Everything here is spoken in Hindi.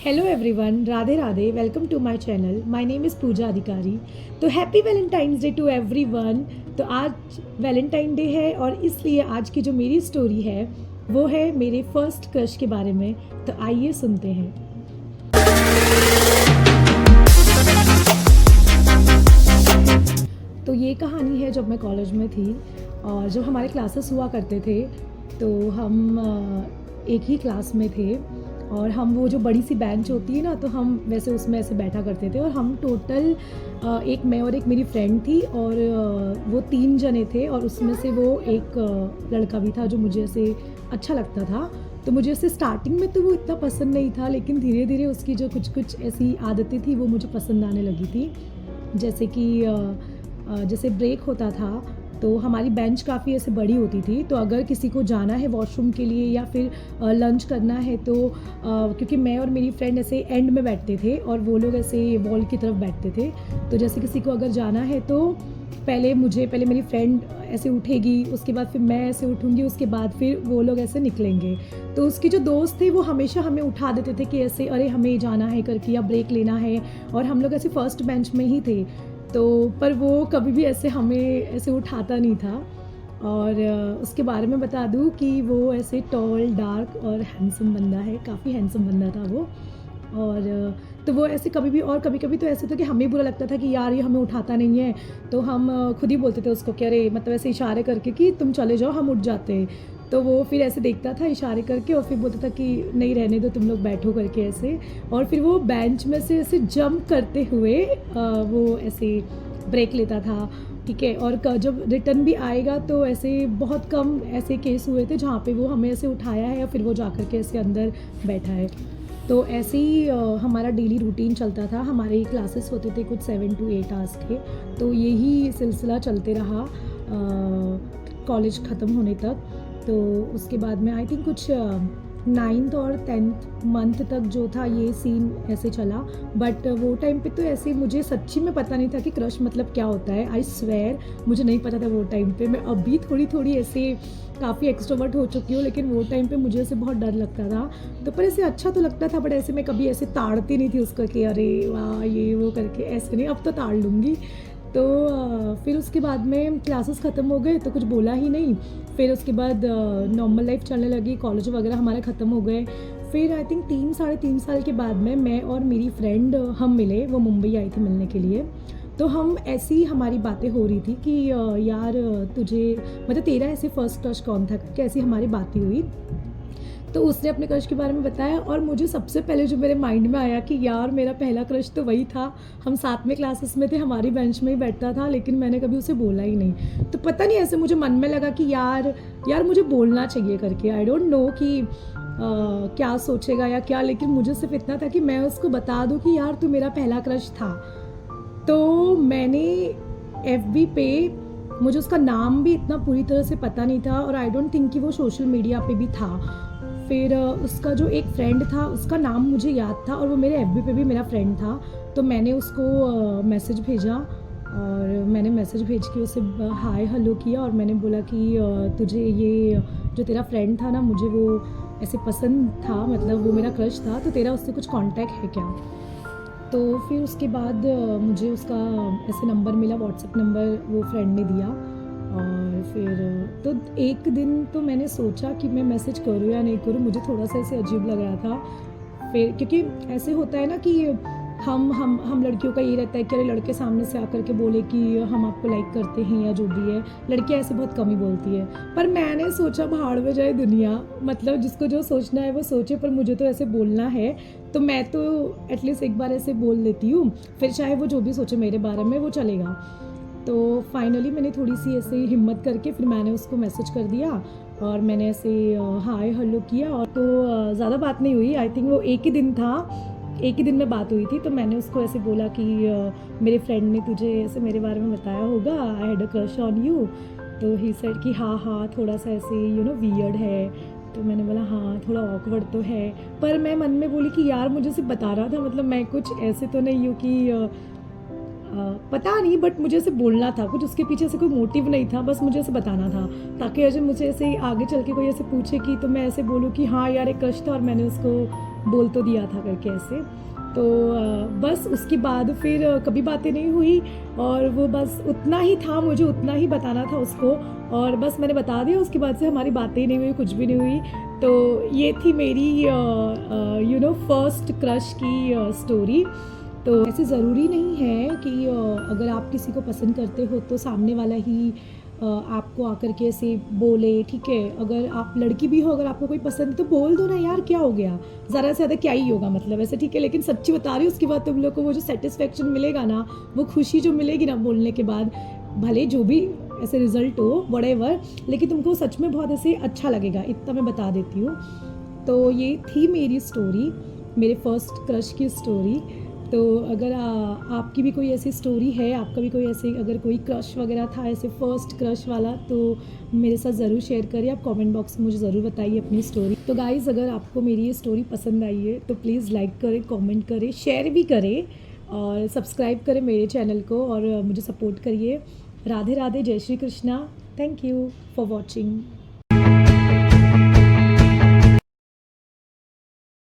Hello everyone, Radhe Radhe. Welcome to my channel. My name is Pooja Adhikari. तो happy Valentine's day to everyone. तो आज वैलेंटाइन डे है और इसलिए आज की जो मेरी स्टोरी है वो है मेरे फर्स्ट क्रश के बारे में। तो आइए सुनते हैं। तो ये कहानी है जब मैं कॉलेज में थी और जब हमारे क्लासेस हुआ करते थे तो हम एक ही क्लास में थे और हम वो जो बड़ी सी बेंच होती है ना, तो हम वैसे उसमें ऐसे बैठा करते थे और हम टोटल एक मैं और एक मेरी फ्रेंड थी और वो 3 जने थे और उसमें से वो एक लड़का भी था जो मुझे ऐसे अच्छा लगता था। तो मुझे ऐसे स्टार्टिंग में तो वो इतना पसंद नहीं था, लेकिन धीरे धीरे उसकी जो कुछ कुछ ऐसी आदतें थी वो मुझे पसंद आने लगी थी। जैसे कि जैसे ब्रेक होता था तो हमारी बेंच काफ़ी ऐसे बड़ी होती थी, तो अगर किसी को जाना है वॉशरूम के लिए या फिर लंच करना है तो क्योंकि मैं और मेरी फ्रेंड ऐसे एंड में बैठते थे और वो लोग ऐसे वॉल की तरफ बैठते थे। तो जैसे किसी को अगर जाना है तो पहले मेरी फ्रेंड ऐसे उठेगी, उसके बाद फिर मैं ऐसे उठूँगी, उसके बाद फिर वो लोग ऐसे निकलेंगे। तो उसके जो दोस्त थे वो हमेशा हमें उठा देते थे कि ऐसे अरे हमें जाना है करके या ब्रेक लेना है, और हम लोग ऐसे फर्स्ट बेंच में ही थे। तो पर वो कभी भी ऐसे हमें ऐसे उठाता नहीं था। और उसके बारे में बता दूँ कि वो ऐसे टॉल, डार्क और हैंडसम बंदा है, काफ़ी हैंडसम बंदा था वो। और तो वो ऐसे कभी भी, और कभी-कभी तो ऐसे था कि हमें बुरा लगता था कि यार ये हमें उठाता नहीं है, तो हम खुद ही बोलते थे उसको कि अरे मतलब ऐसे इशारे करके कि तुम चले जाओ, हम उठ जाते हैं। तो वो फिर ऐसे देखता था इशारे करके और फिर बोलता था कि नहीं रहने दो, तुम लोग बैठो करके ऐसे। और फिर वो बेंच में से ऐसे जंप करते हुए वो ऐसे ब्रेक लेता था, ठीक है। और जब रिटर्न भी आएगा तो ऐसे बहुत कम ऐसे केस हुए थे जहाँ पे वो हमें ऐसे उठाया है या फिर वो जा कर के ऐसे अंदर बैठा है। तो ऐसे ही हमारा डेली रूटीन चलता था। हमारे क्लासेस होते थे कुछ 7 to 8 आवर्स के, तो यही सिलसिला चलते रहा कॉलेज ख़त्म होने तक। तो उसके बाद में आई थिंक कुछ 9th और 10th मंथ तक जो था ये सीन ऐसे चला। बट वो टाइम पे तो ऐसे मुझे सच्ची में पता नहीं था कि क्रश मतलब क्या होता है। आई स्वेयर मुझे नहीं पता था वो टाइम पे। मैं अभी थोड़ी ऐसे काफ़ी एक्सट्रोवर्ट हो चुकी हूँ, लेकिन वो टाइम पे मुझे ऐसे बहुत डर लगता था। तो पर ऐसे अच्छा तो लगता था, बट ऐसे मैं कभी ऐसे ताड़ती नहीं थी उसको कि अरे वाह ये वो करके, ऐसे नहीं। अब तो ताड़ लूँगी। तो फिर उसके बाद में क्लासेस ख़त्म हो गए तो कुछ बोला ही नहीं। फिर उसके बाद नॉर्मल लाइफ चलने लगी, कॉलेज वगैरह हमारे ख़त्म हो गए। फिर आई थिंक 3 साढ़े 3 साल के बाद में मैं और मेरी फ्रेंड हम मिले। वो मुंबई आई थी मिलने के लिए। तो हम ऐसी हमारी बातें हो रही थी कि यार तुझे मतलब तेरा ऐसे फर्स्ट क्रश कौन था, कैसी हमारी बातें हुई। तो उसने अपने क्रश के बारे में बताया और मुझे सबसे पहले जो मेरे माइंड में आया कि यार मेरा पहला क्रश तो वही था। हम साथ में क्लासेस में थे, हमारी बेंच में ही बैठता था, लेकिन मैंने कभी उसे बोला ही नहीं। तो पता नहीं ऐसे मुझे मन में लगा कि यार मुझे बोलना चाहिए करके। आई डोंट नो कि क्या सोचेगा या क्या, लेकिन मुझे सिर्फ इतना था कि मैं उसको बता दूँ कि यार तू मेरा पहला क्रश था। तो मैंने FB पे, मुझे उसका नाम भी इतना पूरी तरह से पता नहीं था और आई डोंट थिंक कि वो सोशल मीडिया पे भी था। फिर उसका जो एक फ्रेंड था उसका नाम मुझे याद था और वो मेरे FB पे भी मेरा फ्रेंड था। तो मैंने उसको मैसेज भेजा और मैंने मैसेज भेज के उसे हाय हेलो किया और मैंने बोला कि तुझे ये जो तेरा फ्रेंड था ना, मुझे वो ऐसे पसंद था, मतलब वो मेरा क्रश था, तो तेरा उससे कुछ कांटेक्ट है क्या। तो फिर उसके बाद मुझे उसका ऐसे नंबर मिला, व्हाट्सएप नंबर वो फ्रेंड ने दिया। और फिर तो एक दिन तो मैंने सोचा कि मैं मैसेज करूँ या नहीं करूँ, मुझे थोड़ा सा ऐसे अजीब लग रहा था। फिर क्योंकि ऐसे होता है ना कि हम लड़कियों का ये रहता है कि अरे लड़के सामने से आकर के बोले कि हम आपको लाइक करते हैं या जो भी है, लड़कियाँ ऐसे बहुत कम ही बोलती है। पर मैंने सोचा भाड़ में जाए दुनिया, मतलब जिसको जो सोचना है वो सोचे, पर मुझे तो ऐसे बोलना है तो मैं तो एटलीस्ट एक बार ऐसे बोल देती हूँ, फिर चाहे वो जो भी सोचे मेरे बारे में वो चलेगा। तो फाइनली मैंने थोड़ी सी ऐसे हिम्मत करके फिर मैंने उसको मैसेज कर दिया और मैंने ऐसे हाय हेलो किया। और तो ज़्यादा बात नहीं हुई, आई थिंक वो एक ही दिन था, एक ही दिन में बात हुई थी। तो मैंने उसको ऐसे बोला कि मेरे फ्रेंड ने तुझे ऐसे मेरे बारे में बताया होगा, I had a crush on you. तो ही सेड कि हाँ थोड़ा सा ऐसे वियर्ड है। तो मैंने बोला हाँ थोड़ा ऑकवर्ड तो है, पर मैं मन में बोली कि यार मुझे सिर्फ बता रहा था, मतलब मैं कुछ ऐसे तो नहीं हूँ कि पता नहीं, बट मुझे ऐसे बोलना था, कुछ उसके पीछे से कोई मोटिव नहीं था, बस मुझे ऐसे बताना था ताकि अजय मुझे ऐसे आगे चल के कोई ऐसे पूछे कि तो मैं ऐसे बोलूँ कि हाँ यार एक क्रश था और मैंने उसको बोल तो दिया था करके ऐसे। तो बस उसके बाद फिर कभी बातें नहीं हुई, और वो बस उतना ही था, मुझे उतना ही बताना था उसको, और बस मैंने बता दिया। उसके बाद से हमारी बातें ही नहीं हुई, कुछ भी नहीं हुई। तो ये थी मेरी फर्स्ट क्रश की स्टोरी। तो ऐसे ज़रूरी नहीं है कि अगर आप किसी को पसंद करते हो तो सामने वाला ही आपको आकर के ऐसे बोले, ठीक है। अगर आप लड़की भी हो, अगर आपको कोई पसंद है तो बोल दो ना यार, क्या हो गया, ज़्यादा से ज़्यादा क्या ही होगा, मतलब ऐसे, ठीक है। लेकिन सच्ची बता रही हूँ, उसके बाद तुम लोग को वो जो सेटिस्फेक्शन मिलेगा ना, वो खुशी जो मिलेगी ना बोलने के बाद, भले जो भी ऐसे रिजल्ट हो व्हाटएवर, लेकिन तुमको सच में बहुत ऐसे अच्छा लगेगा, इतना मैं बता देती हूँ। तो ये थी मेरी स्टोरी, मेरे फर्स्ट क्रश की स्टोरी। तो अगर आपकी भी कोई ऐसी स्टोरी है, आपका भी कोई ऐसे अगर कोई क्रश वगैरह था ऐसे फर्स्ट क्रश वाला, तो मेरे साथ ज़रूर शेयर करिए। आप कमेंट बॉक्स में मुझे ज़रूर बताइए अपनी स्टोरी। तो गाइज़, अगर आपको मेरी ये स्टोरी पसंद आई है तो प्लीज़ लाइक करें, कमेंट करें, शेयर भी करें, और सब्सक्राइब करें मेरे चैनल को, और मुझे सपोर्ट करिए। राधे राधे, जय Shri Krishna. Thank you for watching.